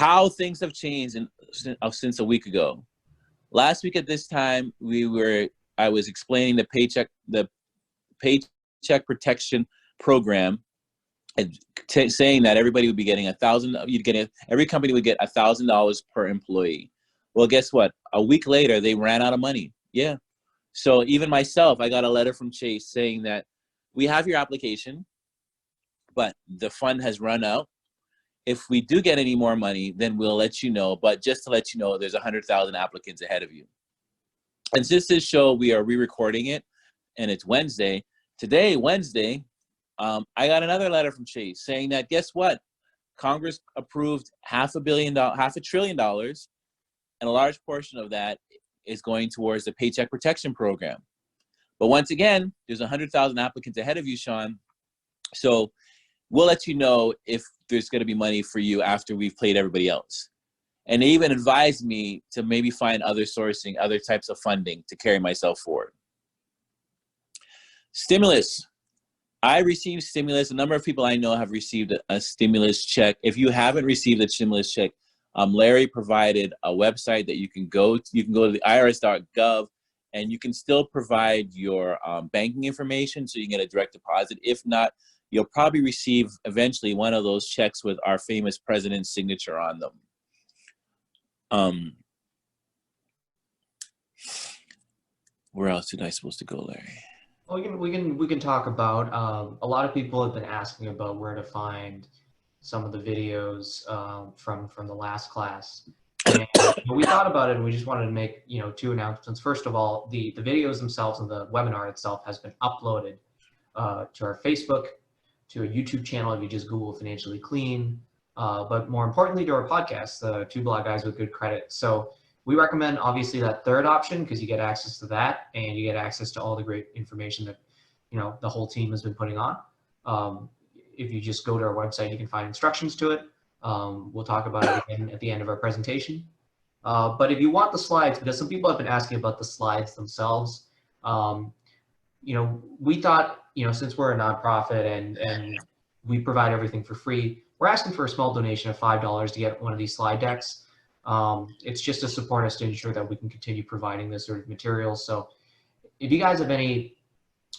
how things have changed since a week ago. Last week at this time, I was explaining the paycheck protection program, and saying that everybody would be getting every company would get $1,000 per employee. Well, guess what? A week later, they ran out of money. Yeah. So even myself, I got a letter from Chase saying that we have your application, but the fund has run out. If we do get any more money, then we'll let you know. But just to let you know, there's 100,000 applicants ahead of you. And since this show, we are re-recording it, and it's Wednesday. Today, Wednesday, I got another letter from Chase saying that, guess what? Congress approved $500 billion, and a large portion of that is going towards the Paycheck Protection Program. But once again, there's 100,000 applicants ahead of you, Sean. So we'll let you know if there's going to be money for you after we've played everybody else. And they even advised me to maybe find other types of funding to carry myself forward. Stimulus. I received stimulus. A number of people I know have received a stimulus check. If you haven't received a stimulus check, Larry provided a website that you can go to. You can go to the irs.gov, and you can still provide your banking information so you can get a direct deposit. If not, you'll probably receive eventually one of those checks with our famous president's signature on them. Where else am I supposed to go, Larry? Well, we can talk about, a lot of people have been asking about where to find some of the videos from the last class. And we thought about it, and we just wanted to make, two announcements. First of all, the videos themselves and the webinar itself has been uploaded to our Facebook, to a YouTube channel if you just Google Financially Clean, but more importantly to our podcast, the Two Black Guys with Good Credit. So we recommend obviously that third option because you get access to that and you get access to all the great information that the whole team has been putting on. If you just go to our website, you can find instructions to it. We'll talk about it again at the end of our presentation. But if you want the slides, because some people have been asking about the slides themselves, we thought, since we're a nonprofit and we provide everything for free, we're asking for a small donation of $5 to get one of these slide decks. It's just to support us to ensure that we can continue providing this sort of material. So if you guys have any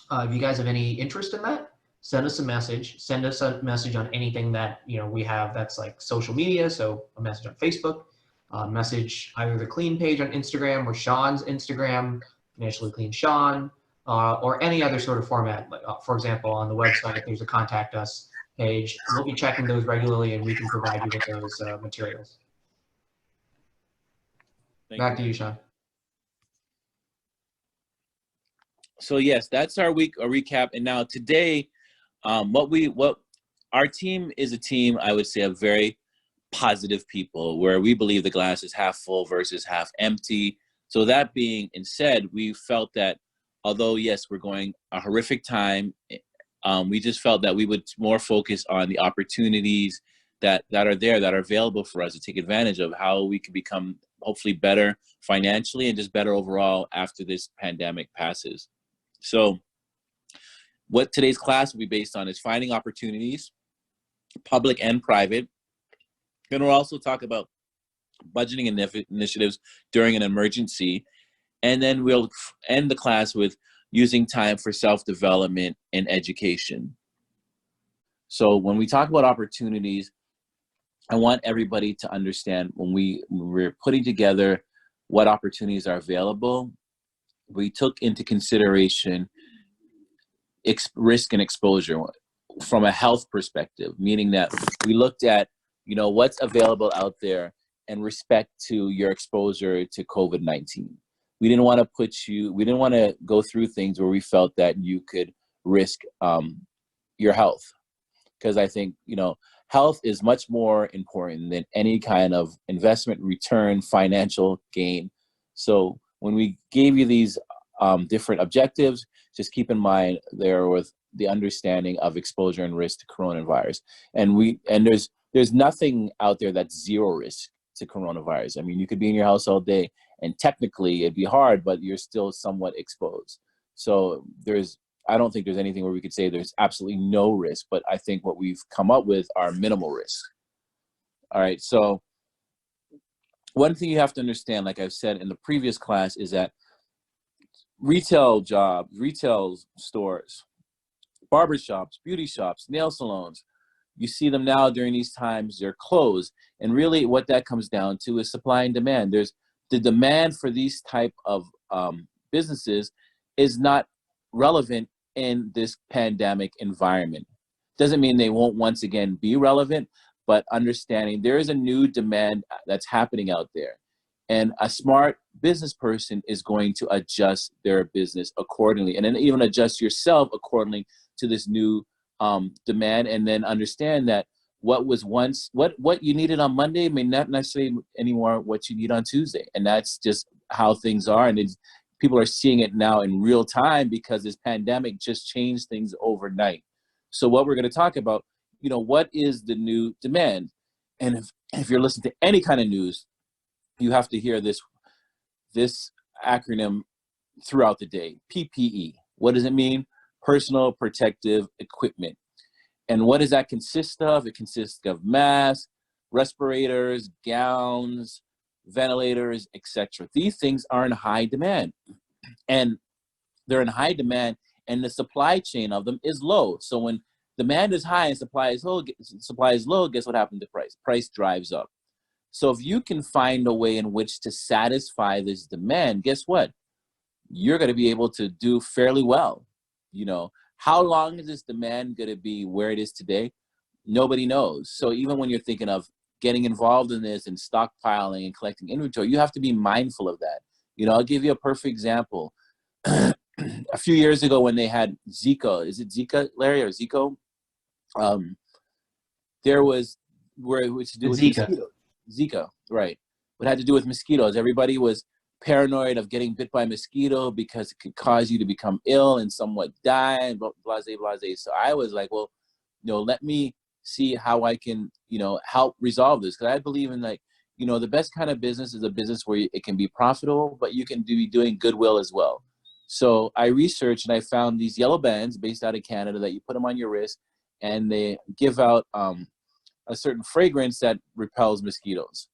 interest in that, send us a message. Send us a message on anything that we have that's like social media. So a message on Facebook, message either the Clean page on Instagram or Sean's Instagram, Financially Clean Sean, or any other sort of format. Like, for example, on the website, there's a contact us page. We'll be checking those regularly, and we can provide you with those materials. Back to you, Sean. So yes, that's our week, a recap. And now today, what our team is a team, I would say, of very positive people, where we believe the glass is half full versus half empty. So that being said, we felt that although yes, we're going a horrific time, we just felt that we would more focus on the opportunities that are there, that are available for us to take advantage of, how we can become hopefully better financially and just better overall after this pandemic passes. So what today's class will be based on is finding opportunities, public and private. Then we'll also talk about budgeting initiatives during an emergency. And then we'll end the class with using time for self-development and education. So when we talk about opportunities, I want everybody to understand when we're putting together what opportunities are available, we took into consideration risk and exposure from a health perspective, meaning that we looked at, what's available out there in respect to your exposure to COVID-19. We didn't want to go through things where we felt that you could risk your health. Because I think, health is much more important than any kind of investment return, financial gain. So when we gave you these different objectives, just keep in mind there was the understanding of exposure and risk to coronavirus. And there's nothing out there that's zero risk to coronavirus. I mean, you could be in your house all day and technically it'd be hard, but you're still somewhat exposed. So I don't think there's anything where we could say there's absolutely no risk, but I think what we've come up with are minimal risks. All right, so one thing you have to understand, like I've said in the previous class, is that retail jobs, retail stores, barbershops, beauty shops, nail salons, you see them now during these times, they're closed. And really what that comes down to is supply and demand. There's the demand for these type of businesses is not relevant in this pandemic environment. Doesn't mean they won't once again be relevant, but understanding there is a new demand that's happening out there. And a smart business person is going to adjust their business accordingly, and then even adjust yourself accordingly to this new demand, and then understand that what was once what you needed on Monday may not necessarily anymore what you need on Tuesday, and that's just how things are. And people are seeing it now in real time because this pandemic just changed things overnight. So what we're going to talk about, what is the new demand? And if you're listening to any kind of news, you have to hear this acronym throughout the day. PPE. What does it mean? Personal protective equipment. And what does that consist of? It consists of masks, respirators, gowns, ventilators, etc. These things are in high demand, and they're in high demand, and the supply chain of them is low. So when demand is high and supply is low, guess what happened to price? Price drives up. So if you can find a way in which to satisfy this demand, guess what? You're going to be able to do fairly well. How long is this demand going to be where it is today? Nobody knows. So even when you're thinking of getting involved in this and stockpiling and collecting inventory, you have to be mindful of that. I'll give you a perfect example. A few years ago when they had Zika, is it Zika, Larry, or Zico? There was which to do with Zika. mosquitoes. Zika, right. What had to do with mosquitoes. Everybody was paranoid of getting bit by a mosquito because it could cause you to become ill and somewhat die, and blase, blase. So I was like, well, let me see how I can, help resolve this. Because I believe in, like, the best kind of business is a business where it can be profitable, but you can be doing goodwill as well. So I researched and I found these yellow bands based out of Canada that you put them on your wrist, and they give out a certain fragrance that repels mosquitoes.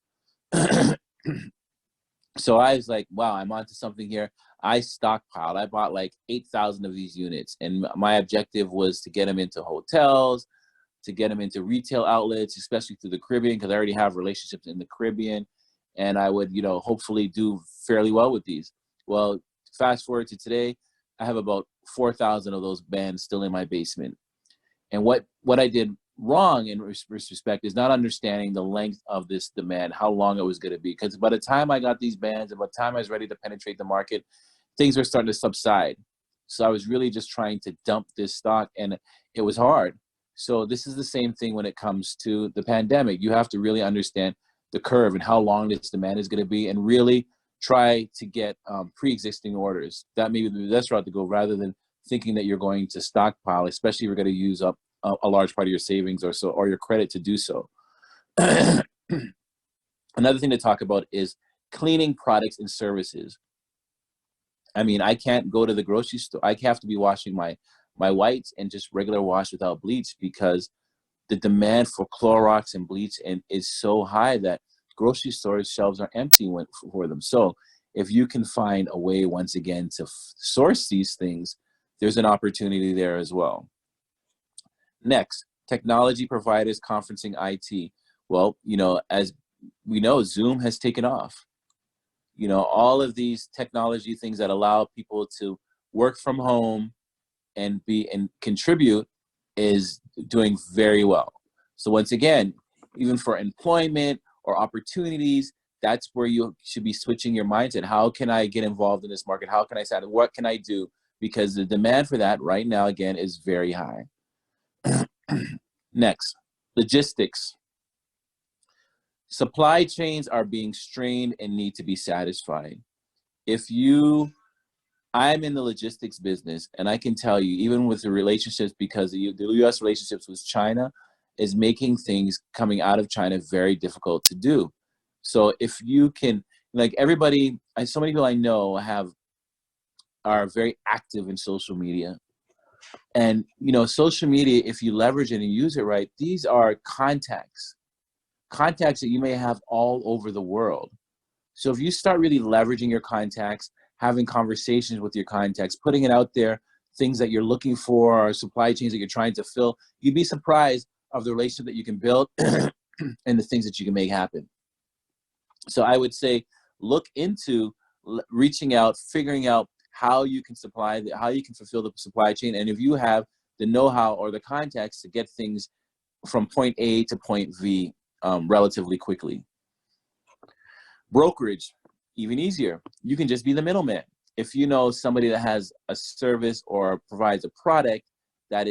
So I was like, wow, I'm onto something here. I stockpiled. I bought like 8,000 of these units. And my objective was to get them into hotels, to get them into retail outlets, especially through the Caribbean, because I already have relationships in the Caribbean. And I would, hopefully do fairly well with these. Well, fast forward to today, I have about 4,000 of those bands still in my basement. And what I did wrong in respect is not understanding the length of this demand, how long it was going to be. Because by the time I got these bands and by the time I was ready to penetrate the market, things were starting to subside. So I was really just trying to dump this stock, and it was hard. So this is the same thing when it comes to the pandemic. You have to really understand the curve and how long this demand is going to be, and really try to get pre-existing orders. That may be the best route to go, rather than thinking that you're going to stockpile, especially if you're going to use up a large part of your savings or your credit to do so. Another thing to talk about is cleaning products and services. I mean, I can't go to the grocery store. I have to be washing my whites and just regular wash without bleach, because the demand for Clorox and bleach is so high that grocery store shelves are empty for them. So if you can find a way, once again, to source these things, there's an opportunity there as well. Next, technology providers, conferencing, IT. Well, as we know, Zoom has taken off. All of these technology things that allow people to work from home and contribute is doing very well. So once again, even for employment or opportunities, that's where you should be switching your mindset. How can I get involved in this market? How can I start? What can I do? Because the demand for that right now, again, is very high. Next, logistics. Supply chains are being strained and need to be satisfied. I'm in the logistics business, and I can tell you, even with the relationships, because the U.S. relationships with China is making things coming out of China very difficult to do. So if you can, like, everybody, so many people I know are very active in social media. And, social media, if you leverage it and use it right, these are contacts that you may have all over the world. So if you start really leveraging your contacts, having conversations with your contacts, putting it out there, things that you're looking for or supply chains that you're trying to fill, you'd be surprised of the relationship that you can build and the things that you can make happen. So I would say look into reaching out, figuring out how you can how you can fulfill the supply chain. And if you have the know-how or the contacts to get things from point A to point V relatively quickly. Brokerage, even easier. You can just be the middleman. If you know somebody that has a service or provides a product that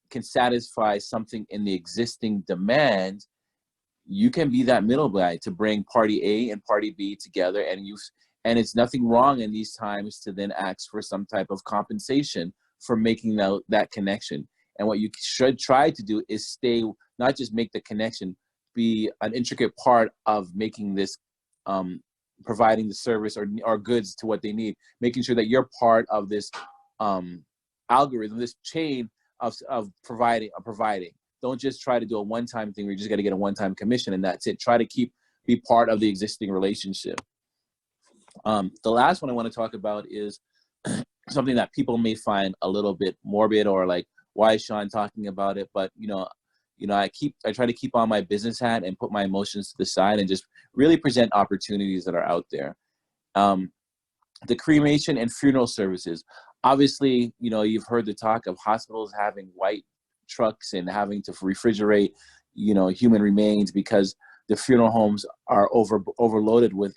can satisfy something in the existing demand, you can be that middle guy to bring party A and party B together, and it's nothing wrong in these times to then ask for some type of compensation for making that connection. And what you should try to do is not just make the connection, be an intricate part of making this, providing the service or goods to what they need, making sure that you're part of this algorithm, this chain of providing. Don't just try to do a one-time thing where you just got to get a one-time commission and that's it. Try to be part of the existing relationship. The last one I want to talk about is something that people may find a little bit morbid or like, why is Sean talking about it? But I try to keep on my business hat and put my emotions to the side and just really present opportunities that are out there. The cremation and funeral services. Obviously, you've heard the talk of hospitals having white trucks and having to refrigerate, human remains because the funeral homes are overloaded with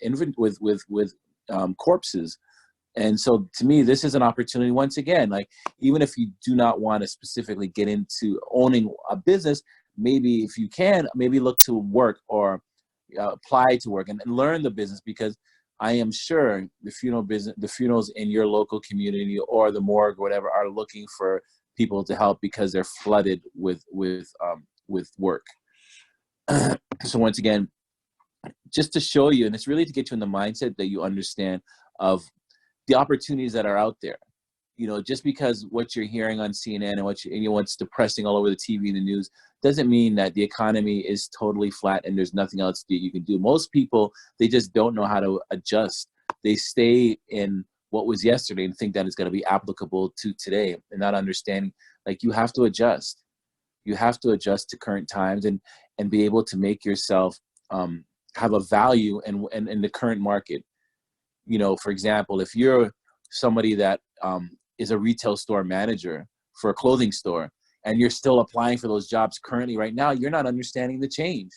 corpses. And so to me, this is an opportunity, once again, like, even if you do not want to specifically get into owning a business, maybe if you can, maybe look to work or apply to work and learn the business, because I am sure the funerals in your local community or the morgue or whatever are looking for people to help because they're flooded with work. So once again, just to show you, and it's really to get you in the mindset that you understand of the opportunities that are out there. Just because what you're hearing on CNN and what's depressing all over the TV and the news doesn't mean that the economy is totally flat and there's nothing else that you can do. Most people, they just don't know how to adjust. They stay in what was yesterday and think that it's going to be applicable to today, and not understanding, like, you have to adjust. You have to adjust to current times and be able to make yourself have a value in the current market. For example, if you're somebody that is a retail store manager for a clothing store and you're still applying for those jobs currently right now, you're not understanding the change.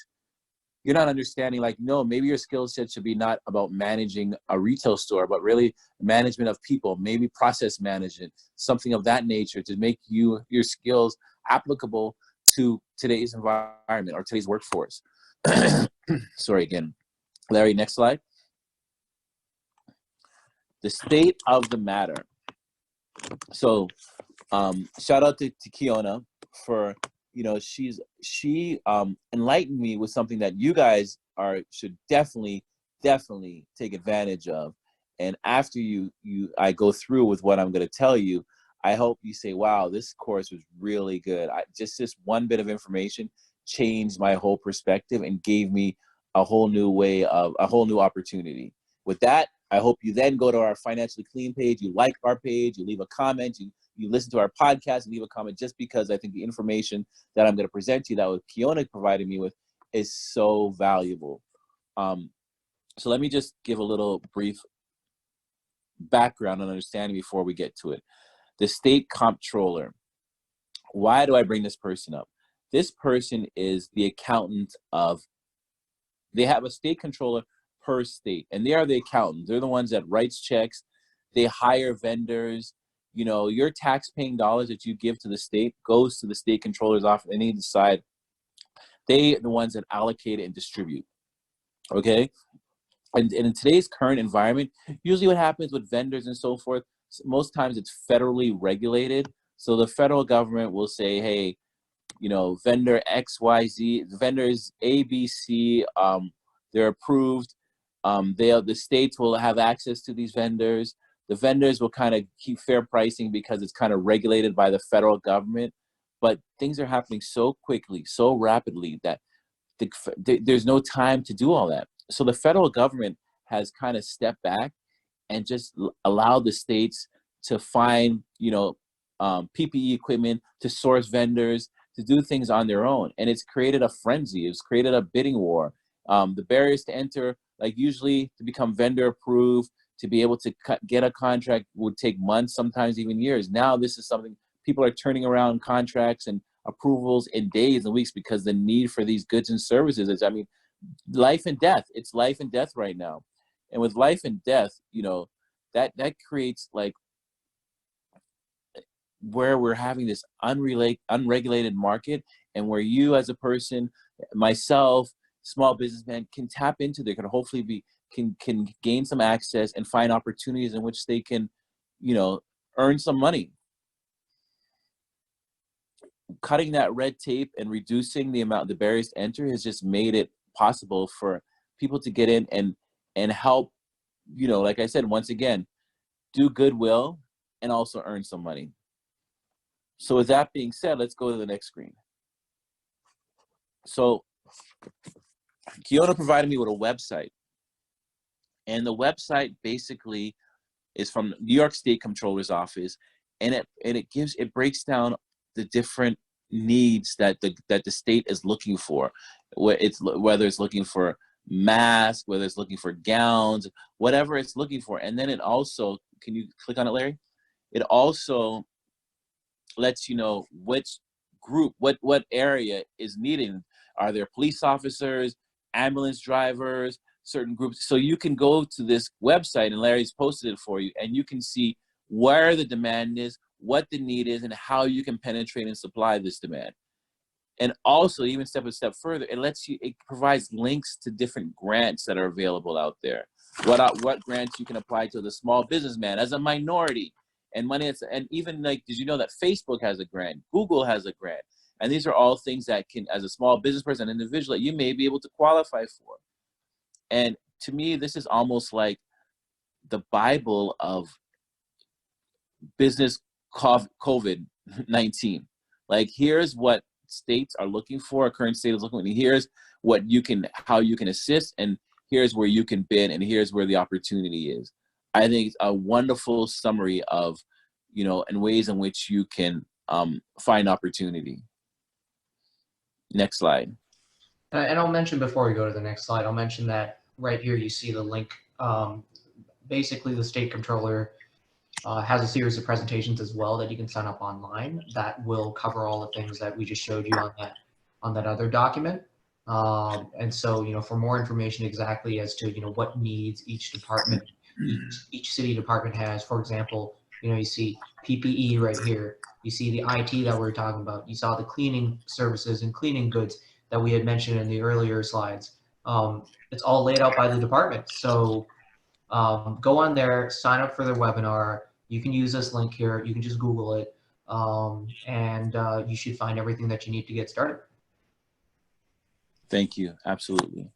You're not understanding, like, no, maybe your skill set should be not about managing a retail store, but really management of people, maybe process management, something of that nature to make your skills applicable to today's environment or today's workforce. Sorry again. Larry, next slide. The state of the matter. So shout out to Kiona for, she enlightened me with something that you guys should definitely take advantage of. And after I go through with what I'm going to tell you, I hope you say, wow, this course was really good. Just this one bit of information changed my whole perspective and gave me a whole new opportunity. With that, I hope you then go to our Financially Clean page, you like our page, you leave a comment, you listen to our podcast and leave a comment, just because I think the information that I'm going to present to you that what Kiona provided me with is so valuable. So let me just give a little brief background and understanding before we get to it. The state comptroller. Why do I bring this person up? This person is the accountant they have a state controller per state, and they are the accountant. They're the ones that writes checks. They hire vendors. Your tax-paying dollars that you give to the state goes to the state controller's office, and they decide. They are the ones that allocate it and distribute. Okay? And in today's current environment, usually what happens with vendors and so forth, most times it's federally regulated. So the federal government will say, hey, vendor XYZ, vendors ABC, they're approved. The states will have access to these vendors. The vendors will kind of keep fair pricing because it's kind of regulated by the federal government. But things are happening so quickly, so rapidly that there's no time to do all that. So the federal government has kind of stepped back and just allowed the states to find, PPE equipment, to source vendors, to do things on their own. And it's created a frenzy. It's created a bidding war. The barriers to enter, like usually to become vendor approved, to be able to get a contract would take months, sometimes even years. Now this is something people are turning around contracts and approvals in days and weeks because the need for these goods and services is, life and death. It's life and death right now. And with life and death, that creates like where we're having this unregulated market, and where you as a person, myself, small businessman, can tap into there, can hopefully can gain some access and find opportunities in which they can, earn some money. Cutting that red tape and reducing the barriers to enter has just made it possible for people to get in and help, like I said, once again, do goodwill and also earn some money. So with that being said, let's go to the next screen. So Kiona provided me with a website, and the website basically is from New York State Comptroller's Office, and it breaks down the different needs that the state is looking for, whether it's looking for masks, whether it's looking for gowns, whatever it's looking for. And then it also, can you click on it, Larry? It also lets you know which group, what area is needed. Are there police officers, ambulance drivers, certain groups? So you can go to this website, and Larry's posted it for you, and you can see where the demand is, what the need is, and how you can penetrate and supply this demand. And also, even a step further, it provides links to different grants that are available out there. What grants you can apply to the small businessman as a minority, and and even, like, did you know that Facebook has a grant, Google has a grant, and these are all things that can, as a small business person, individual, you may be able to qualify for. And to me, this is almost like the Bible of business COVID-19. Like, here's what states are looking for, a current state is looking for, and here's how you can assist, and here's where you can bid, and here's where the opportunity is. I think it's a wonderful summary of, and ways in which you can find opportunity. Next slide. And I'll mention, before we go to the next slide, I'll mention that right here you see the link. Basically, the state comptroller has a series of presentations as well that you can sign up online that will cover all the things that we just showed you on that other document. And so, for more information exactly as to, what needs each department, each city department has. For example, you see PPE right here. You see the IT that we're talking about. You saw the cleaning services and cleaning goods that we had mentioned in the earlier slides. It's all laid out by the department. So go on there, sign up for their webinar. You can use this link here. You can just Google it, and you should find everything that you need to get started. Thank you. Absolutely.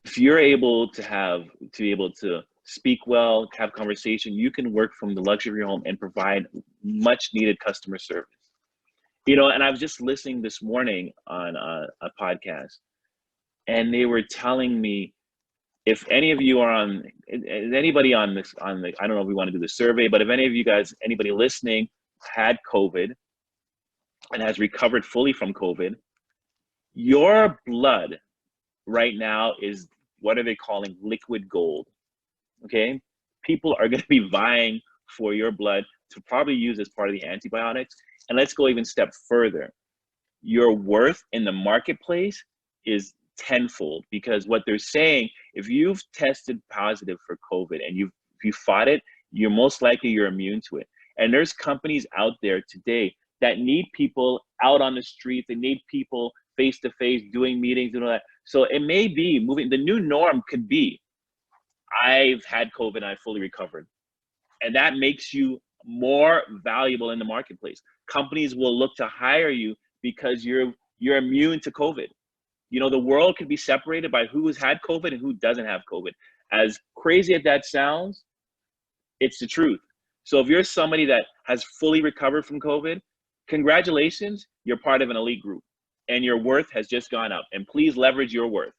If you're able to be able to speak well, have conversation, you can work from the luxury of your home and provide much needed customer service. And I was just listening this morning on a podcast, and they were telling me, if any of you are anybody on this, I don't know if we want to do the survey, but if any of you guys, anybody listening, had COVID and has recovered fully from COVID, your blood right now is, what are they calling, liquid gold? Okay, people are going to be vying for your blood to probably use as part of the antibiotics. And let's go even step further. Your worth in the marketplace is tenfold, because what they're saying, if you've tested positive for COVID and if you fought it, you're most likely you're immune to it. And there's companies out there today that need people out on the streets. They need people face to face, doing meetings and all that. So it may be moving. The new norm could be, I've had COVID and I fully recovered. And that makes you more valuable in the marketplace. Companies will look to hire you because you're immune to COVID. The world could be separated by who has had COVID and who doesn't have COVID. As crazy as that sounds, it's the truth. So if you're somebody that has fully recovered from COVID, congratulations, you're part of an elite group, and your worth has just gone up. And please leverage your worth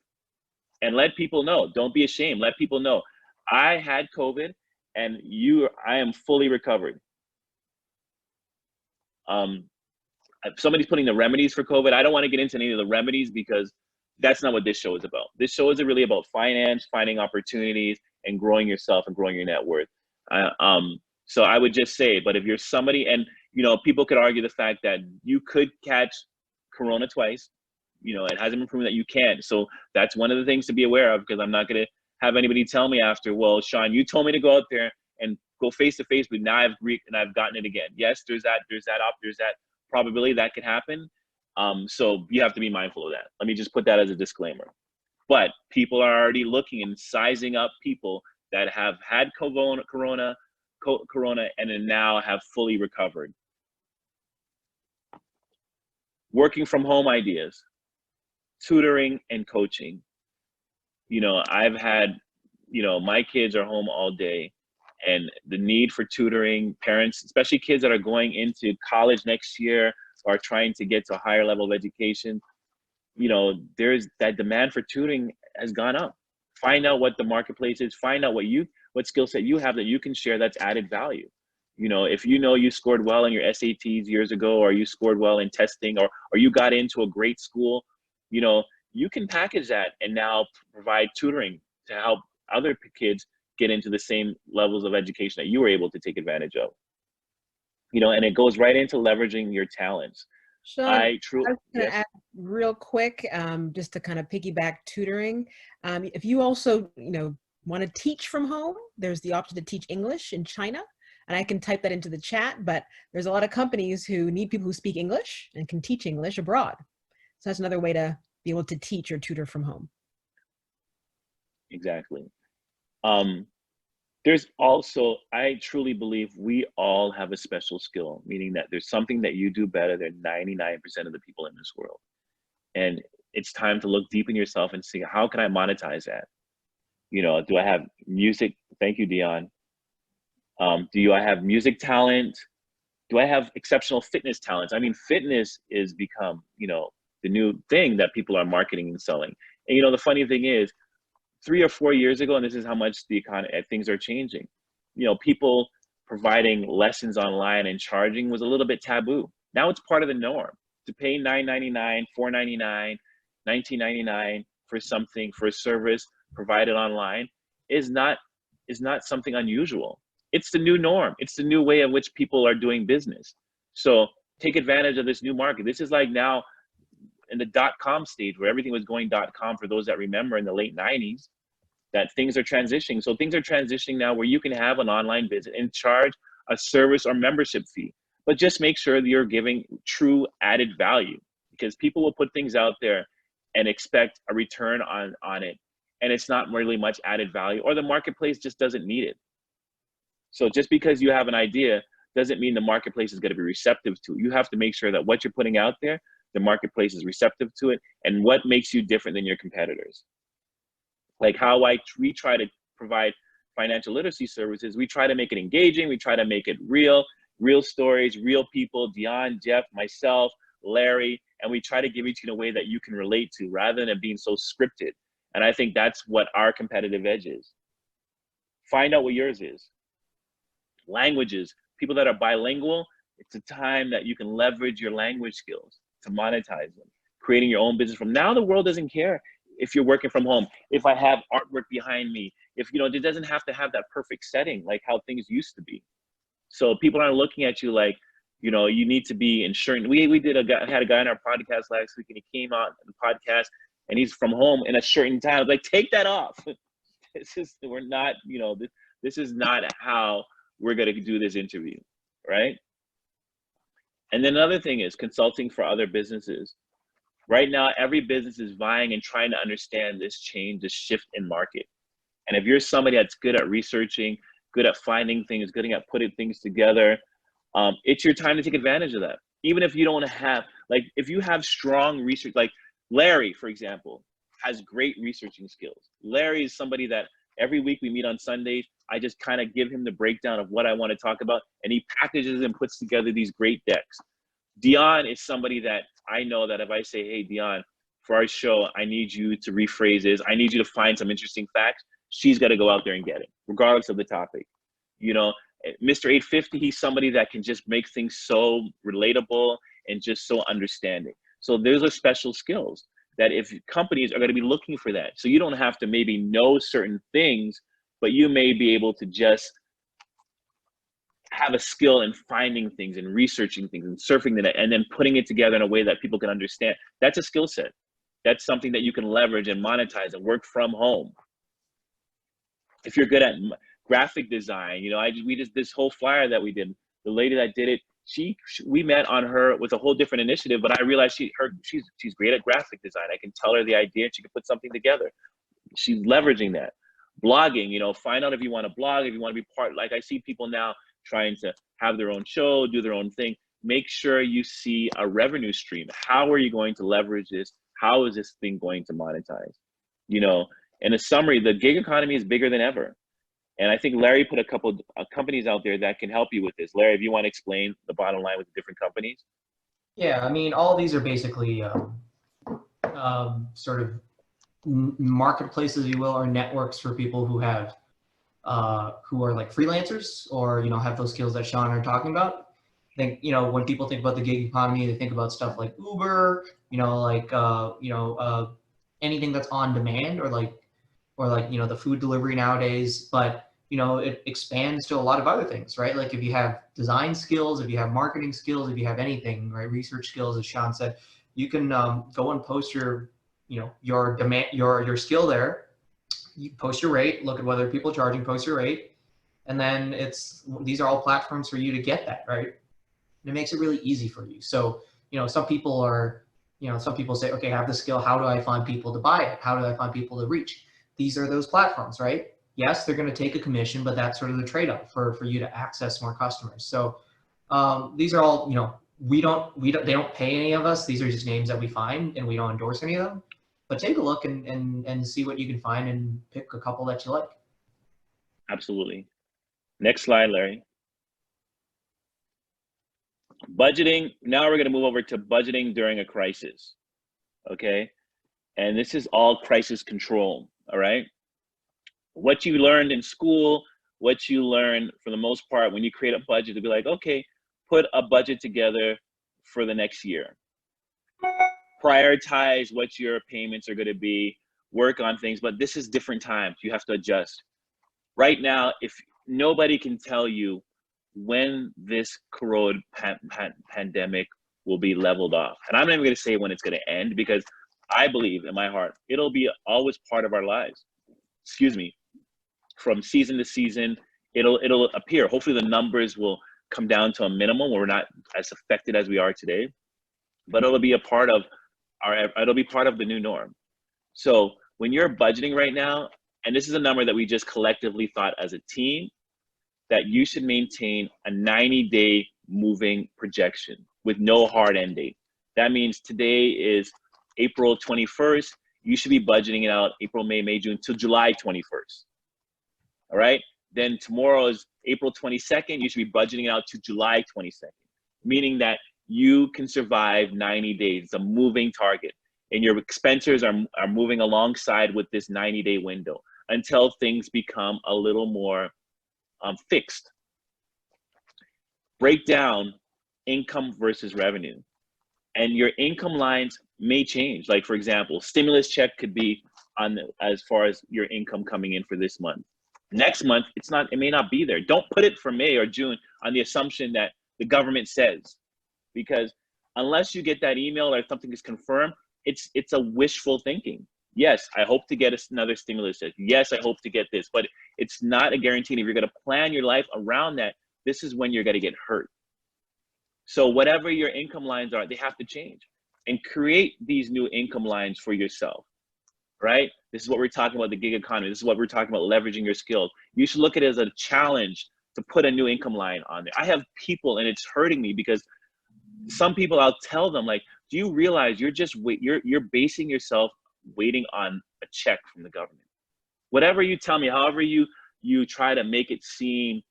and let people know. Don't be ashamed. Let people know. I had COVID, and I am fully recovered. If somebody's putting the remedies for COVID, I don't want to get into any of the remedies because that's not what this show is about. This show is really about finance, finding opportunities, and growing yourself and growing your net worth. So I would just say, but if you're somebody, and people could argue the fact that you could catch Corona twice. It hasn't been proven that you can't. So that's one of the things to be aware of, because I'm not going to have anybody tell me after, well, Sean, you told me to go out there and go face to face, but now I've gotten it again. Yes, there's that probability that could happen. So you have to be mindful of that. Let me just put that as a disclaimer. But people are already looking and sizing up people that have had corona and then now have fully recovered. Working from home ideas, tutoring and coaching. I've had, my kids are home all day, and the need for tutoring, parents, especially kids that are going into college next year or trying to get to a higher level of education, there's that demand for tutoring has gone up. Find out what the marketplace is, find out what skill set you have that you can share that's added value. If you scored well in your SATs years ago, or you scored well in testing, or you got into a great school, you can package that and now provide tutoring to help other kids get into the same levels of education that you were able to take advantage of. And it goes right into leveraging your talents. Sean, I was going to yes. add real quick, just to kind of piggyback tutoring. If you also, want to teach from home, there's the option to teach English in China. And I can type that into the chat, but there's a lot of companies who need people who speak English and can teach English abroad. So that's another way to be able to teach or tutor from home. Exactly. There's also, I truly believe we all have a special skill, meaning that there's something that you do better than 99% of the people in this world. And it's time to look deep in yourself and see, how can I monetize that? Do I have music? Thank you, Dion. Do I have music talent? Do I have exceptional fitness talents? I mean, fitness is become, the new thing that people are marketing and selling. And the funny thing is, 3 or 4 years ago, and this is how much the economy, things are changing. People providing lessons online and charging was a little bit taboo. Now it's part of the norm. To pay $9.99, $4.99, $19.99 for a service provided online is not something unusual. It's the new norm. It's the new way in which people are doing business. So take advantage of this new market. This is like now in the .com stage where everything was going .com, for those that remember in the late 90s, that things are transitioning. So things are transitioning now where you can have an online business and charge a service or membership fee, but just make sure that you're giving true added value, because people will put things out there and expect a return on it. And it's not really much added value, or the marketplace just doesn't need it. So just because you have an idea doesn't mean the marketplace is going to be receptive to it. You have to make sure that what you're putting out there, the marketplace is receptive to it, and what makes you different than your competitors. Like how we try to provide financial literacy services, we try to make it engaging, we try to make it real stories, real people, Dion, Jeff, myself, Larry, and we try to give it to you in a way that you can relate to, rather than it being so scripted. And I think that's what our competitive edge is. Find out what yours is. Languages, people that are bilingual, it's a time that you can leverage your language skills to monetize them, creating your own business from now. The world doesn't care if you're working from home, if I have artwork behind me, if it doesn't have to have that perfect setting like how things used to be. So people aren't looking at you like, you need to be insured. We had a guy on our podcast last week, and he came on the podcast and he's from home in a certain time. I was like, take that off. This is not how we're going to do this interview, right? And then another thing is consulting for other businesses. Right now, every business is vying and trying to understand this change, this shift in market. And if you're somebody that's good at researching, good at finding things, good at putting things together, it's your time to take advantage of that. Even if you don't have, if you have strong research, like Larry, for example, has great researching skills. Larry is somebody that every week we meet on Sundays. I just kind of give him the breakdown of what I want to talk about, and he packages and puts together these great decks. Dion is somebody that I know that if I say, hey, Dion, for our show, I need you to rephrase this, I need you to find some interesting facts, she's got to go out there and get it, regardless of the topic. You know, Mr. 850, he's somebody that can just make things so relatable and just so understanding. So those are special skills that if companies are going to be looking for that. So you don't have to maybe know certain things, but you may be able to just have a skill in finding things and researching things and surfing the net and then putting it together in a way that people can understand. That's a skill set. That's something that you can leverage and monetize and work from home. If you're good at graphic design, you know, we just, this whole flyer that we did, the lady that did it, we met on her with a whole different initiative, but I realized she's great at graphic design. I can tell her the idea and she can put something together. She's leveraging that. Blogging, you know, find out if you want to blog, if you want to be part, like I see people now trying to have their own show, do their own thing. Make sure you see a revenue stream. How are you going to leverage this? How is this thing going to monetize? You know, in a summary, the gig economy is bigger than ever. And I think Larry put a couple of companies out there that can help you with this. Larry, if you want to explain the bottom line with the different companies. Yeah, I mean, all of these are basically sort of marketplaces, if you will, or networks for people who have who are like freelancers or, you know, have those skills that Sean are talking about. I think, you know, when people think about the gig economy, they think about stuff like Uber, you know, like, anything that's on demand or like, you know, the food delivery nowadays, but, you know, it expands to a lot of other things, right? Like if you have design skills, if you have marketing skills, if you have anything, right? Research skills, as Sean said, you can go and post your, you know, your demand, your skill there. You post your rate, look at whether people are charging, post your rate, and then these are all platforms for you to get that, right? And it makes it really easy for you. So, you know, some people say, okay, I have the skill. How do I find people to buy it? How do I find people to reach? These are those platforms, right? Yes, they're going to take a commission, but that's sort of the trade-off for you to access more customers. So these are all, you know, they don't pay any of us. These are just names that we find and we don't endorse any of them. But take a look and see what you can find and pick a couple that you like. Absolutely. Next slide, Larry. Budgeting. Now we're going to move over to budgeting during a crisis. Okay. And this is all crisis control. All right. What you learned in school, what you learn for the most part, when you create a budget, to be like, okay, put a budget together for the next year. Prioritize what your payments are going to be, work on things, but this is different times. You have to adjust. Right now, if nobody can tell you when this corona pandemic will be leveled off, and I'm not even going to say when it's going to end, because I believe in my heart, it'll be always part of our lives. Excuse me. From season to season, it'll appear. Hopefully the numbers will come down to a minimum where we're not as affected as we are today, but it'll be a part of it'll be part of the new norm. So when you're budgeting right now, and this is a number that we just collectively thought as a team, that you should maintain a 90-day moving projection with no hard end date. That means today is April 21st. You should be budgeting it out April, May, June till July 21st. All right. Then tomorrow is April 22nd. You should be budgeting it out to July 22nd, meaning that you can survive 90 days. It's a moving target, and your expenses are moving alongside with this 90-day window until things become a little more fixed. Break down income versus revenue, and your income lines may change. Like, for example, stimulus check could be as far as your income coming in for this month. Next month, it may not be there. Don't put it for May or June on the assumption that the government says, because unless you get that email or something is confirmed, it's a wishful thinking. Yes, I hope to get another stimulus check. Yes, I hope to get this, but it's not a guarantee. If you're going to plan your life around that, this is when you're going to get hurt. So whatever your income lines are, they have to change, and create these new income lines for yourself, right? This is what we're talking about, the gig economy. This is what we're talking about, leveraging your skills. You should look at it as a challenge to put a new income line on there. I have people, and it's hurting me, because some people, I'll tell them, like, do you realize you're basing yourself waiting on a check from the government? Whatever you tell me, however you try to make it seem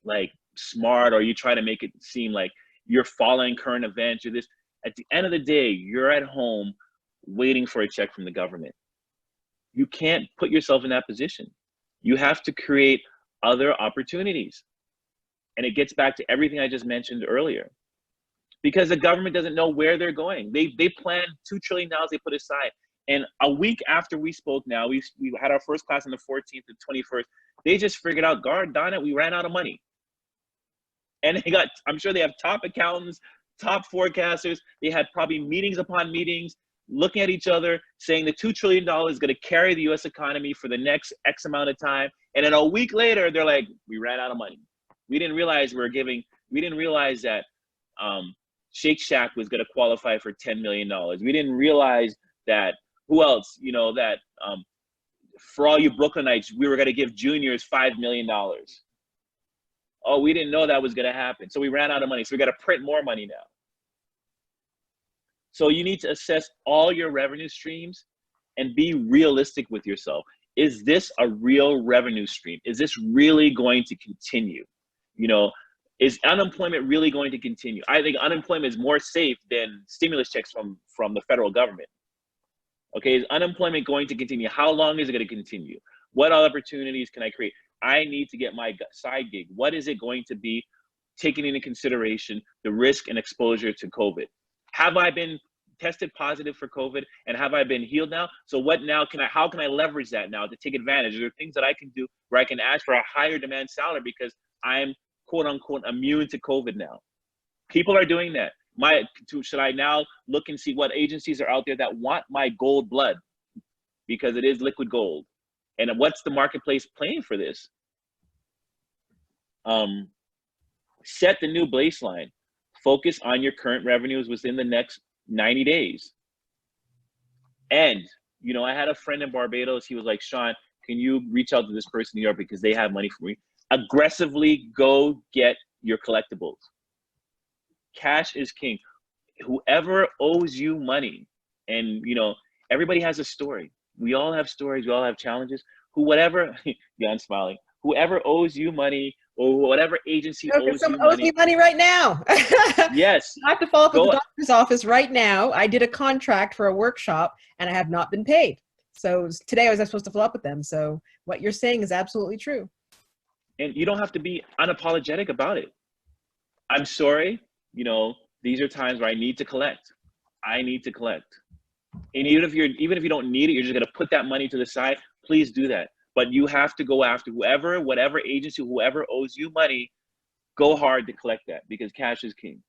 like smart, or you try to make it seem like you're following current events, or this, at the end of the day, you're at home waiting for a check from the government. You can't put yourself in that position. You have to create other opportunities. And it gets back to everything I just mentioned earlier. Because the government doesn't know where they're going. They planned $2 trillion they put aside. And a week after we spoke now, we had our first class on the 14th and 21st. They just figured out, God darn it, we ran out of money. And they got, I'm sure they have top accountants, top forecasters. They had probably meetings upon meetings, looking at each other, saying the $2 trillion is going to carry the US economy for the next X amount of time. And then a week later, they're like, we ran out of money. We didn't realize we didn't realize that Shake Shack was going to qualify for $10 million. We didn't realize that, who else, you know, that for all you Brooklynites, we were going to give juniors $5 million. Oh, we didn't know that was going to happen. So we ran out of money. So we got to print more money now. So you need to assess all your revenue streams and be realistic with yourself. Is this a real revenue stream? Is this really going to continue? You know, is unemployment really going to continue? I think unemployment is more safe than stimulus checks from the federal government. Okay, is unemployment going to continue? How long is it going to continue? What other opportunities can I create? I need to get my side gig. What is it going to be, taking into consideration the risk and exposure to COVID? Have I been tested positive for COVID and have I been healed now? So what now how can I leverage that now to take advantage? Are there things that I can do where I can ask for a higher demand salary because I'm quote unquote immune to COVID now? People are doing that. Should I now look and see what agencies are out there that want my gold blood because it is liquid gold? And what's the marketplace playing for this? Set the new baseline. Focus on your current revenues within the next 90 days. And, you know, I had a friend in Barbados. He was like, Sean, can you reach out to this person in New York because they have money for me? Aggressively go get your collectibles. Cash is king. Whoever owes you money, and you know, everybody has a story. We all have stories. We all have challenges. Whoever owes you money, or whatever agency owes you owes me money right now. Yes. I have to follow up with the doctor's office right now. I did a contract for a workshop and I have not been paid. So today I was supposed to follow up with them. So what you're saying is absolutely true. And you don't have to be unapologetic about it. I'm sorry, you know, these are times where I need to collect. I need to collect. And even if you don't need it, you're just gonna put that money to the side, please do that. But you have to go after whatever agency, whoever owes you money, go hard to collect that because cash is king.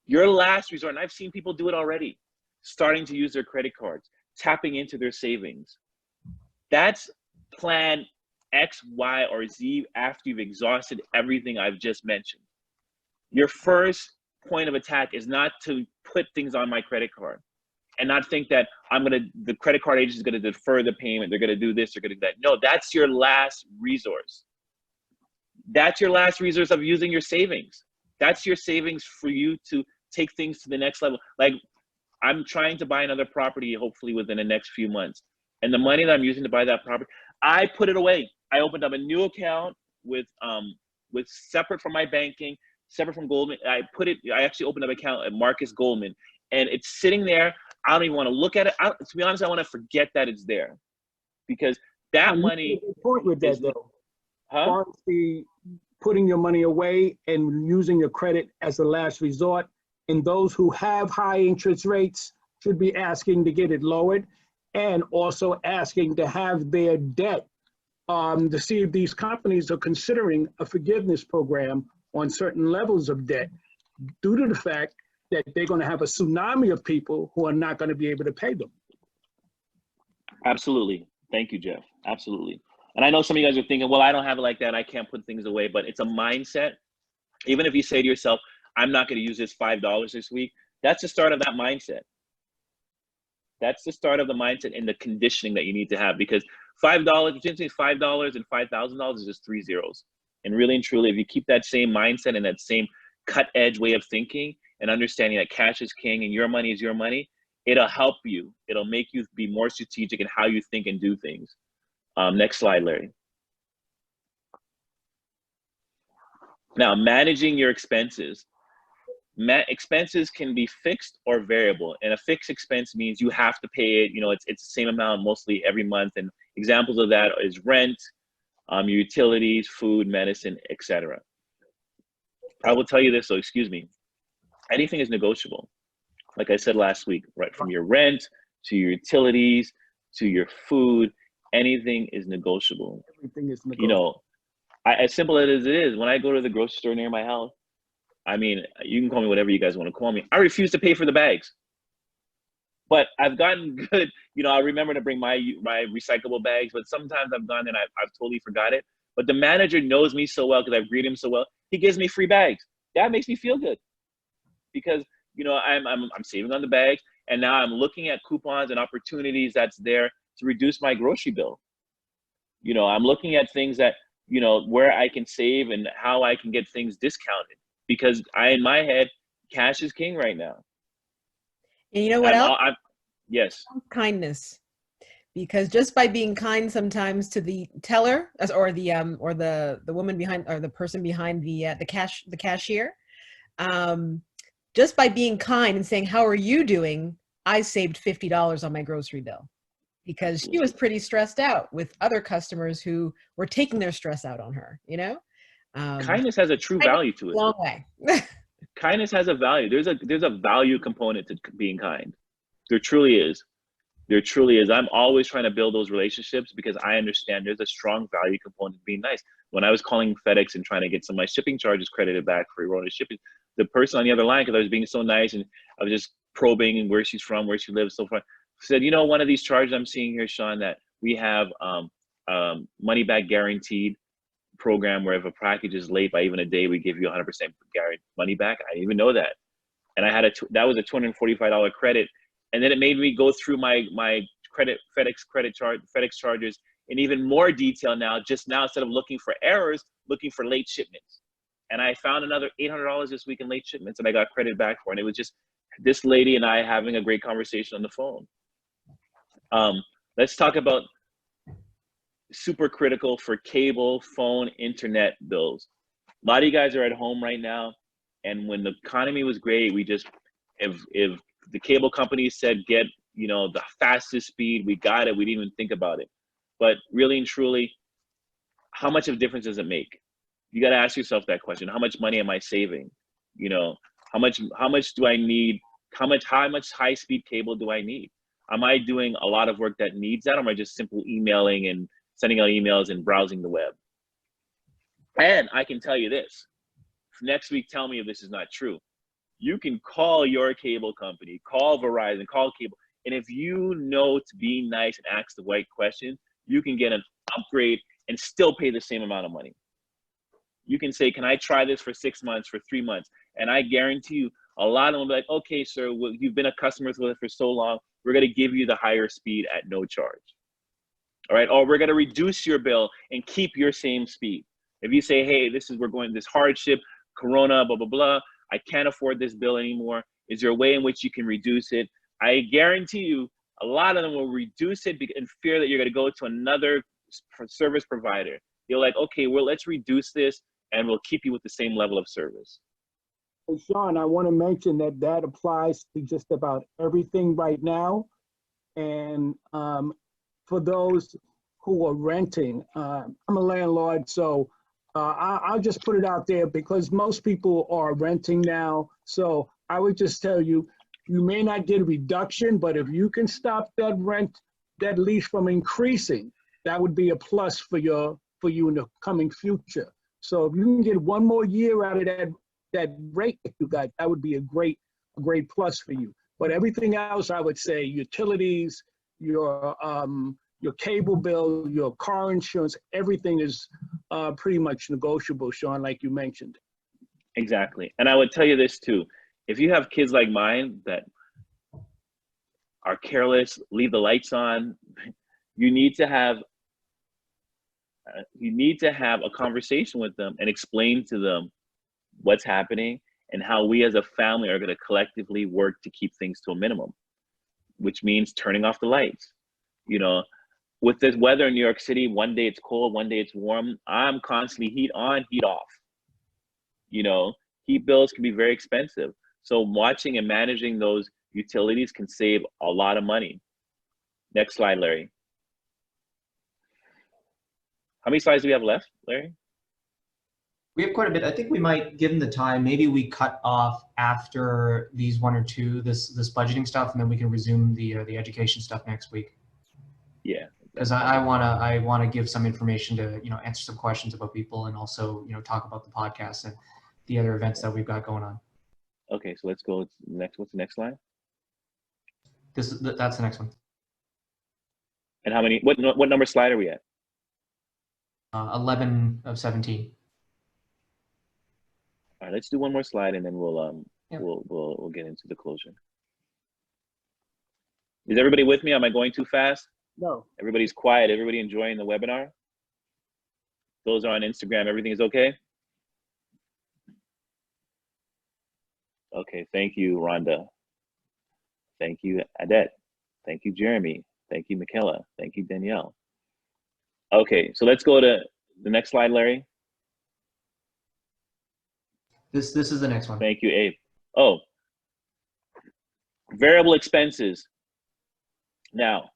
Your last resort, and I've seen people do it already, starting to use their credit cards, tapping into their savings. That's plan X, Y, or Z after you've exhausted everything I've just mentioned. Your first point of attack is not to put things on my credit card and not think that the credit card agent is gonna defer the payment, they're gonna do this, they're gonna do that. No, that's your last resource. That's your last resource of using your savings. That's your savings for you to take things to the next level. Like, I'm trying to buy another property, hopefully within the next few months. And the money that I'm using to buy that property, I put it away. I opened up a new account with separate from my banking, separate from Goldman. I actually opened up an account at Marcus Goldman, and it's sitting there. I don't even want to look at it. To be honest, I want to forget that it's there, because that money. Point with that though. Huh? The putting your money away and using your credit as a last resort, and those who have high interest rates should be asking to get it lowered, and also asking to have their debt to see if these companies are considering a forgiveness program on certain levels of debt, due to the fact that they're going to have a tsunami of people who are not going to be able to pay them. Absolutely. Thank you, Jeff. Absolutely. And I know some of you guys are thinking, well, I don't have it like that. I can't put things away, but it's a mindset. Even if you say to yourself, I'm not going to use this $5 this week, that's the start of that mindset. That's the start of the mindset and the conditioning that you need to have, because $5, between $5 and $5,000 is just 3 zeros. And really and truly, if you keep that same mindset and that same cut edge way of thinking and understanding that cash is king and your money is your money, it'll help you. It'll make you be more strategic in how you think and do things. Next slide, Larry. Now, managing your expenses. expenses can be fixed or variable, and a fixed expense means you have to pay it. You know, it's the same amount mostly every month. And examples of that is rent, utilities, food, medicine, etc. I will tell you this, so excuse me. Anything is negotiable. Like I said last week, right from your rent to your utilities to your food, anything is negotiable. Everything is negotiable. You know, as simple as it is, when I go to the grocery store near my house, I mean, you can call me whatever you guys want to call me. I refuse to pay for the bags. But I've gotten good. You know, I remember to bring my recyclable bags, but sometimes I've gone and I've totally forgot it. But the manager knows me so well because I've greeted him so well. He gives me free bags. That makes me feel good because, you know, I'm saving on the bags, and now I'm looking at coupons and opportunities that's there to reduce my grocery bill. You know, I'm looking at things that, you know, where I can save and how I can get things discounted. Because in my head, cash is king right now. And you know what else? Yes. Kindness. Because just by being kind sometimes to the teller or the woman behind, or the person behind the cashier, just by being kind and saying, "How are you doing?" I saved $50 on my grocery bill because she was pretty stressed out with other customers who were taking their stress out on her, you know? Kindness has a true value to it. Long way. Kindness has a value. There's a value component to being kind. There truly is. There truly is. I'm always trying to build those relationships because I understand there's a strong value component to being nice. When I was calling FedEx and trying to get some of my shipping charges credited back for erroneous shipping, the person on the other line, because I was being so nice and I was just probing where she's from, where she lives, so far, said, you know, one of these charges I'm seeing here, Sean, that we have money back guaranteed program where if a package is late by even a day, we give you 100% guaranteed money back. I didn't even know that. And I had that was a $245 credit. And then it made me go through my FedEx charges in even more detail now, just now, instead of looking for errors, looking for late shipments. And I found another $800 this week in late shipments and I got credit back for it. And it was just this lady and I having a great conversation on the phone. Let's talk about super critical for cable, phone, internet bills. A lot of you guys are at home right now. And when the economy was great, we just, if the cable company said, get, you know, the fastest speed, we got it. We didn't even think about it. But really and truly, how much of a difference does it make? You got to ask yourself that question. How much money am I saving? You know, how much do I need? How much high speed cable do I need? Am I doing a lot of work that needs that? Or am I just simple emailing and sending out emails and browsing the web? And I can tell you this, next week, tell me if this is not true. You can call your cable company, call Verizon, call cable. And if you know to be nice and ask the right question, you can get an upgrade and still pay the same amount of money. You can say, can I try this for 6 months, for 3 months? And I guarantee you, a lot of them will be like, okay, sir, well, you've been a customer with it for so long, we're gonna give you the higher speed at no charge. All right, or we're gonna reduce your bill and keep your same speed. If you say, hey, we're going this hardship, Corona, blah, blah, blah, I can't afford this bill anymore. Is there a way in which you can reduce it? I guarantee you, a lot of them will reduce it in fear that you're gonna go to another service provider. You're like, okay, well, let's reduce this and we'll keep you with the same level of service. Hey, Sean, I want to mention that applies to just about everything right now. And for those who are renting, I'm a landlord, so I'll just put it out there because most people are renting now. So I would just tell you, you may not get a reduction, but if you can stop that lease from increasing, that would be a plus for you in the coming future. So if you can get one more year out of that rate that you got, that would be a great plus for you. But everything else, I would say, utilities, your cable bill, your car insurance, everything is pretty much negotiable, Sean, like you mentioned. Exactly. And I would tell you this too. If you have kids like mine that are careless, leave the lights on, you need to have a conversation with them and explain to them what's happening and how we as a family are going to collectively work to keep things to a minimum, which means turning off the lights. You know, with this weather in New York City, one day it's cold, one day it's warm. I'm constantly heat on, heat off. You know, heat bills can be very expensive. So watching and managing those utilities can save a lot of money. Next slide, Larry. How many slides do we have left, Larry? We have quite a bit. I think we might, given the time, maybe we cut off after these one or two, this budgeting stuff, and then we can resume the education stuff next week. Yeah. Because I wanna give some information to, you know, answer some questions about people, and also, you know, talk about the podcast and the other events that we've got going on. Okay, so let's go next. What's the next slide? That's the next one. And how many? What number slide are we at? 11 of 17. All right, let's do one more slide, and then we'll Yep. we'll get into the closure. Is everybody with me? Am I going too fast? No. Everybody's quiet. Everybody enjoying the webinar? Those are on Instagram. Everything is okay? Okay, thank you, Rhonda. Thank you, Adette. Thank you, Jeremy. Thank you, Michaela. Thank you, Danielle. Okay, so let's go to the next slide, Larry. This is the next one. Thank you, Abe. Oh, variable expenses. Now,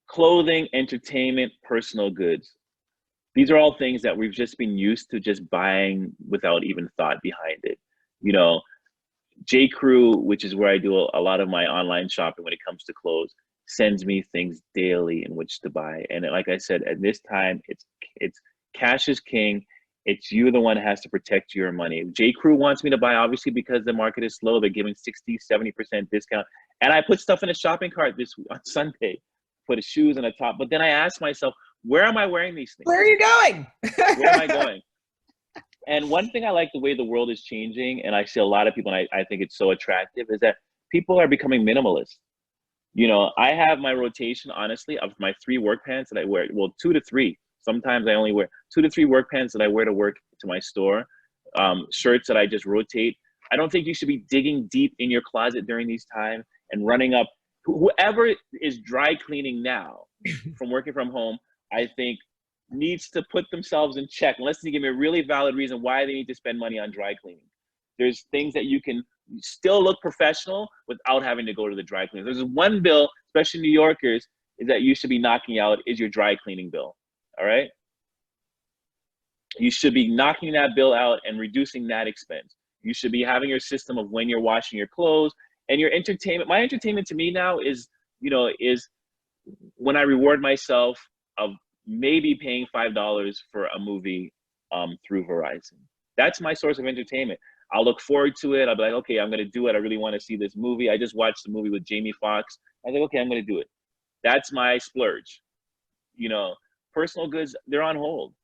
clothing, entertainment, personal goods. These are all things that we've just been used to just buying without even thought behind it. You know, J. Crew, which is where I do a lot of my online shopping when it comes to clothes, sends me things daily in which to buy. And like I said, at this time, it's cash is king. It's you, the one that has to protect your money. J. Crew wants me to buy, obviously, because the market is slow. They're giving 60, 70% discount. And I put stuff in a shopping cart on Sunday, put shoes and a top. But then I asked myself, where am I wearing these things? Where are you going? Where am I going? And one thing I like the way the world is changing, and I see a lot of people, and I think it's so attractive, is that people are becoming minimalist. You know, I have my rotation, honestly, of my 3 work pants that I wear, well, 2 to 3. Sometimes I only wear 2 to 3 work pants that I wear to work to my store, shirts that I just rotate. I don't think you should be digging deep in your closet during these times and running up. Whoever is dry cleaning now from working from home, I think needs to put themselves in check, unless they give me a really valid reason why they need to spend money on dry cleaning. There's things that you can still look professional without having to go to the dry cleaner. There's one bill, especially New Yorkers, is that you should be knocking out is your dry cleaning bill. All right? You should be knocking that bill out and reducing that expense. You should be having your system of when you're washing your clothes and your entertainment. My entertainment to me now is, you know, is when I reward myself of maybe paying $5 for a movie through Verizon. That's my source of entertainment. I'll look forward to it. I'll be like, okay, I'm going to do it. I really want to see this movie. I just watched the movie with Jamie Foxx. I think, okay, I'm going to do it. That's my splurge. You know, personal goods, they're on hold.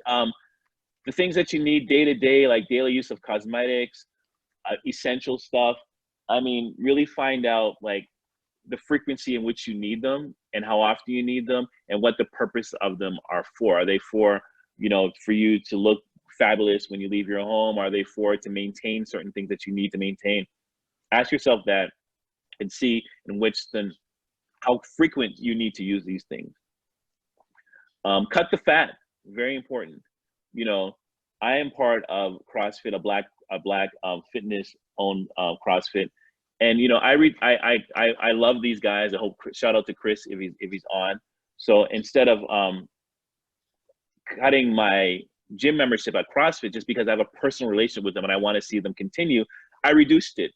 The things that you need day to day, like daily use of cosmetics, essential stuff. I mean, really find out like the frequency in which you need them and how often you need them and what the purpose of them are for. Are they for, you know, for you to look fabulous when you leave your home? Are they for to maintain certain things that you need to maintain? Ask yourself that and see in which then how frequent you need to use these things. Cut the fat, very important. You know, I am part of CrossFit, a black fitness owned CrossFit. And you know, I love these guys. I hope, shout out to Chris if he's on. So instead of cutting my gym membership at CrossFit just because I have a personal relationship with them and I want to see them continue, I reduced it.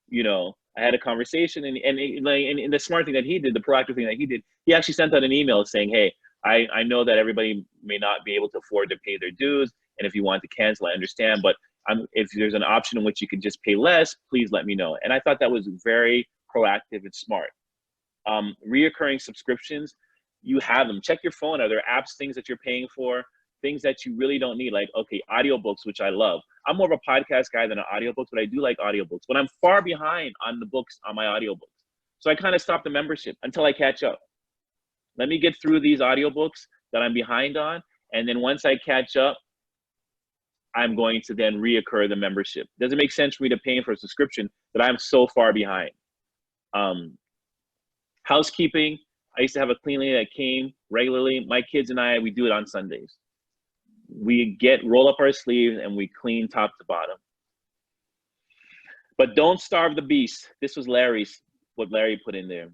You know, I had a conversation and the smart thing that he did, the proactive thing that he did, he actually sent out an email saying, hey, I know that everybody may not be able to afford to pay their dues, and if you want to cancel, I understand, but if there's an option in which you can just pay less, please let me know. And I thought that was very proactive and smart. Reoccurring subscriptions, you have them. Check your phone. Are there apps, things that you're paying for, things that you really don't need? Like, okay, audiobooks, which I love. I'm more of a podcast guy than an audiobooks, but I do like audiobooks. But I'm far behind on the books on my audiobooks. So I kind of stopped the membership until I catch up. Let me get through these audiobooks that I'm behind on. And then once I catch up, I'm going to then reoccur the membership. Doesn't make sense for me to pay for a subscription that I'm so far behind. Housekeeping, I used to have a clean lady that came regularly. My kids and I, we do it on Sundays. We roll up our sleeves and we clean top to bottom. But don't starve the beast. This was what Larry put in there.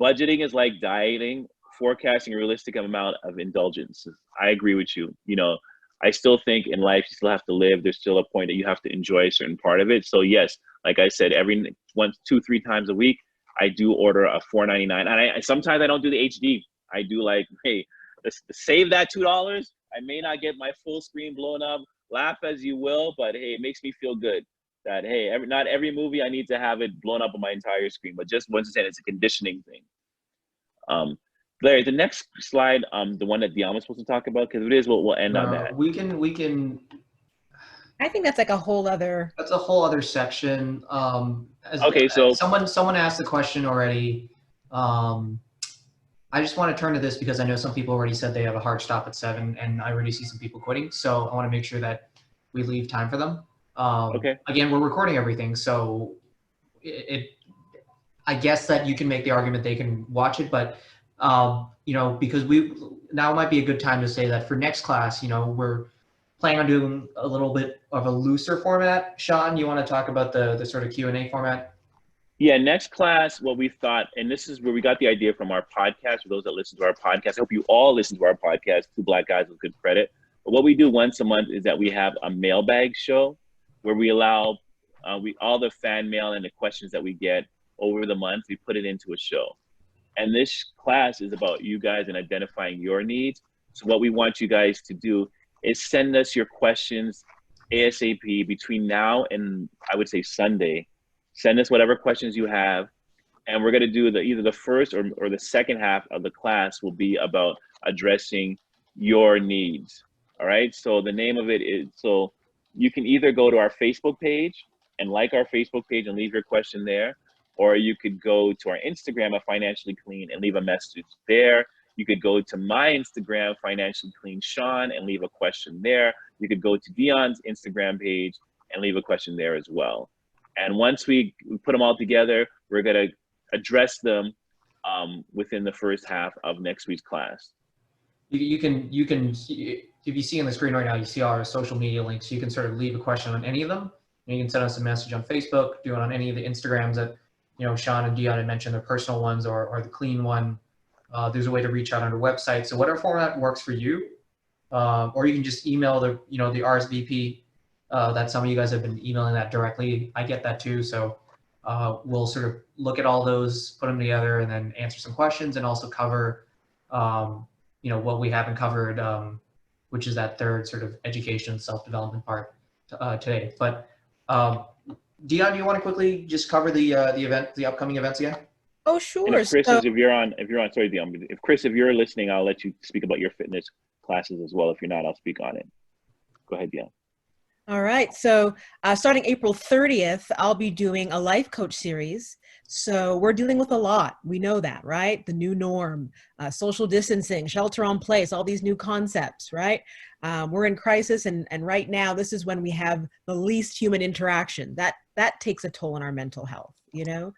Budgeting is like dieting, forecasting a realistic amount of indulgence. I agree with you. You know, I still think in life you still have to live. There's still a point that you have to enjoy a certain part of it. So yes, like I said, every 1, 2, 3 times a week, I do order a $4.99. And I sometimes I don't do the HD. I do like, hey, let's save that $2. I may not get my full screen blown up. Laugh as you will, but hey, it makes me feel good that hey, not every movie I need to have it blown up on my entire screen, but just once again, it's a conditioning thing. Larry, the next slide, the one that Dion was supposed to talk about, because it is what we'll end on that. We can. I think that's like a whole other. That's a whole other section. Okay, so someone asked the question already. I just want to turn to this because I know some people already said they have a hard stop at 7, and I already see some people quitting. So I want to make sure that we leave time for them. Okay. Again, we're recording everything, so I guess that you can make the argument they can watch it, but you know, because now might be a good time to say that for next class, you know, we're planning on doing a little bit of a looser format. Sean, you want to talk about the sort of Q&A format? Yeah, next class, what we thought, and this is where we got the idea from our podcast, for those that listen to our podcast. I hope you all listen to our podcast, Two Black Guys with Good Credit. But what we do once a month is that we have a mailbag show where we allow all the fan mail and the questions that we get over the month, we put it into a show. And this class is about you guys and identifying your needs. So what we want you guys to do is send us your questions ASAP between now and I would say Sunday. Send us whatever questions you have. And we're going to do either the first or the second half of the class will be about addressing your needs. All right. So the name of it is, so you can either go to our Facebook page and like our Facebook page and leave your question there, or you could go to our Instagram at Financially Clean and leave a message there. You could go to my Instagram, Financially Clean Sean, and leave a question there. You could go to Dion's Instagram page and leave a question there as well. And once we put them all together, we're going to address them within the first half of next week's class. You can, if you see on the screen right now, you see our social media links. You can sort of leave a question on any of them. And you can send us a message on Facebook, do it on any of the Instagrams that, you know, Sean and Dion had mentioned, their personal ones or the clean one. There's a way to reach out on our website. So whatever format works for you, or you can just email the RSVP that some of you guys have been emailing that directly. I get that too. So we'll sort of look at all those, put them together, and then answer some questions and also cover, you know, what we haven't covered, which is that third sort of education, self-development part today. But Dion, do you want to quickly just cover the upcoming events again? Oh, sure. And if Chris if you're on, sorry, Dion, if Chris, if you're listening, I'll let you speak about your fitness classes as well. If you're not, I'll speak on it. Go ahead, Dion. All right. So starting April 30th, I'll be doing a life coach series. So we're dealing with a lot. We know that, right? The new norm, social distancing, shelter in place, all these new concepts, right? We're in crisis. And right now, this is when we have the least human interaction. That takes a toll on our mental health, you know?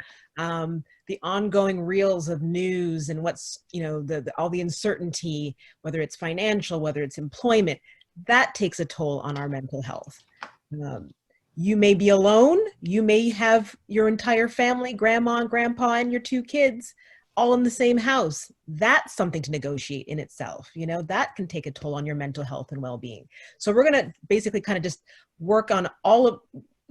The ongoing reels of news and what's, you know, all the uncertainty, whether it's financial, whether it's employment, that takes a toll on our mental health. You may be alone. You may have your entire family, grandma and grandpa and your 2 kids all in the same house. That's something to negotiate in itself. You know, that can take a toll on your mental health and well-being. So we're going to basically kind of just work on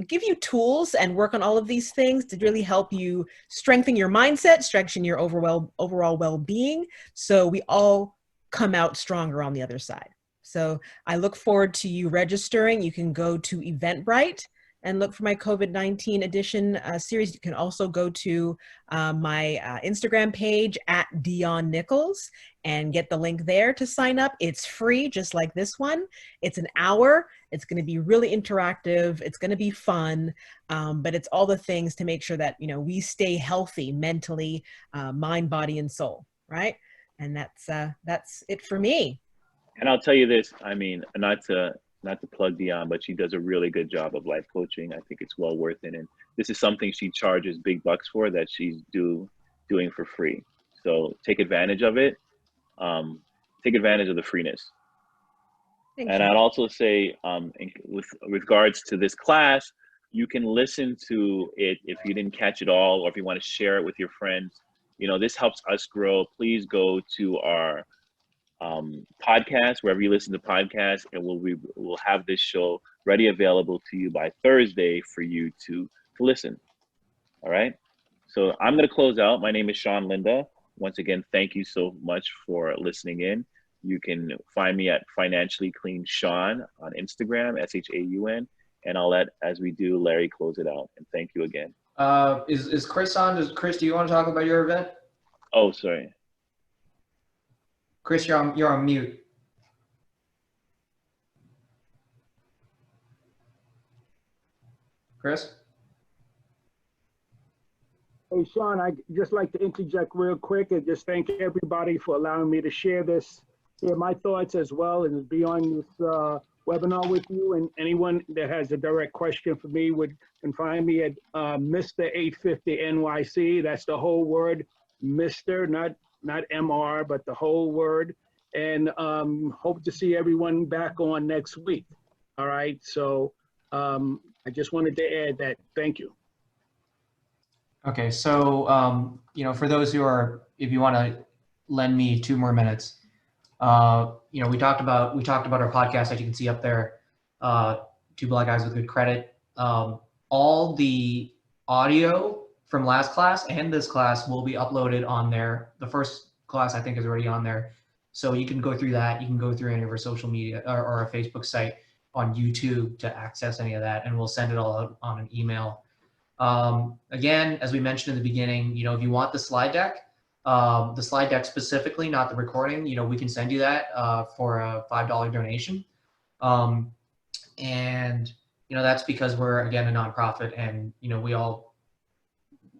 give you tools and work on all of these things to really help you strengthen your mindset, strengthen your overall well-being, so we all come out stronger on the other side. So I look forward to you registering. You can go to Eventbrite and look for my COVID-19 edition series. You can also go to my Instagram page at Dion Nichols and get the link there to sign up. It's free, just like this one. It's an hour. It's going to be really interactive. It's going to be fun, but it's all the things to make sure that, you know, we stay healthy mentally, mind, body, and soul, right? And that's it for me. And I'll tell you this, I mean, not to plug Dion, but she does a really good job of life coaching. I think it's well worth it. And this is something she charges big bucks for that she's doing for free. So take advantage of it. Take advantage of the freeness. And I'd also say, with regards to this class, You can listen to it if you didn't catch it all, or if you want to share it with your friends. You know, this helps us grow. Please go to our podcast, wherever you listen to podcasts, and we'll have this show ready, available to you by Thursday for you to listen. All right. So I'm going to close out. My name is Sean Linda. Once again, thank you so much for listening in. You can find me at Financially Clean Sean on Instagram, SHAUN, and I'll let, as we do, Larry close it out. And thank you again. Is Chris on? Chris, do you want to talk about your event? Oh, sorry. Chris, you're on mute. Chris? Hey, Sean, I'd just like to interject real quick and just thank everybody for allowing me to share my thoughts as well and be on this webinar with you. And anyone that has a direct question for me can find me at Mr. 850 NYC. That's the whole word, Mr., not MR, but the whole word. And hope to see everyone back on next week. All right. So I just wanted to add that. Thank you. Okay, so for those who are, if you want to lend me 2 more minutes, we talked about our podcast that you can see up there, 2 Black Guys with Good Credit. All the audio from last class and this class will be uploaded on there. The first class I think is already on there, so you can go through that. You can go through any of our social media or our Facebook site, on YouTube to access any of that, and we'll send it all out on an email. Again, as we mentioned in the beginning, if you want the slide deck specifically, not the recording, we can send you that for a $5 donation. And that's because we're, again, a nonprofit, and we all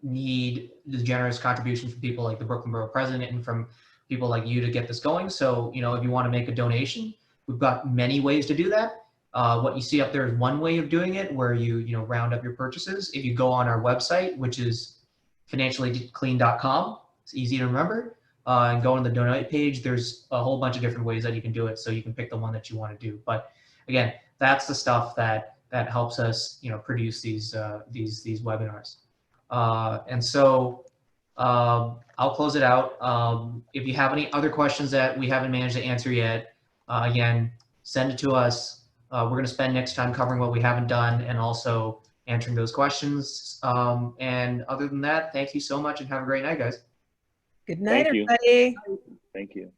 need the generous contribution from people like the Brooklyn Borough President and from people like you to get this going. So if you want to make a donation, we've got many ways to do that. What you see up there is one way of doing it, where you round up your purchases. If you go on our website, which is financiallyclean.com, it's easy to remember, and go on the donate page, there's a whole bunch of different ways that you can do it, so you can pick the one that you want to do. But again, that's the stuff that helps us produce these webinars. And so I'll close it out. If you have any other questions that we haven't managed to answer yet, again, send it to us. We're going to spend next time covering what we haven't done and also answering those questions. And other than that, thank you so much and have a great night, guys. Good night, Thank you. everybody. Thank you.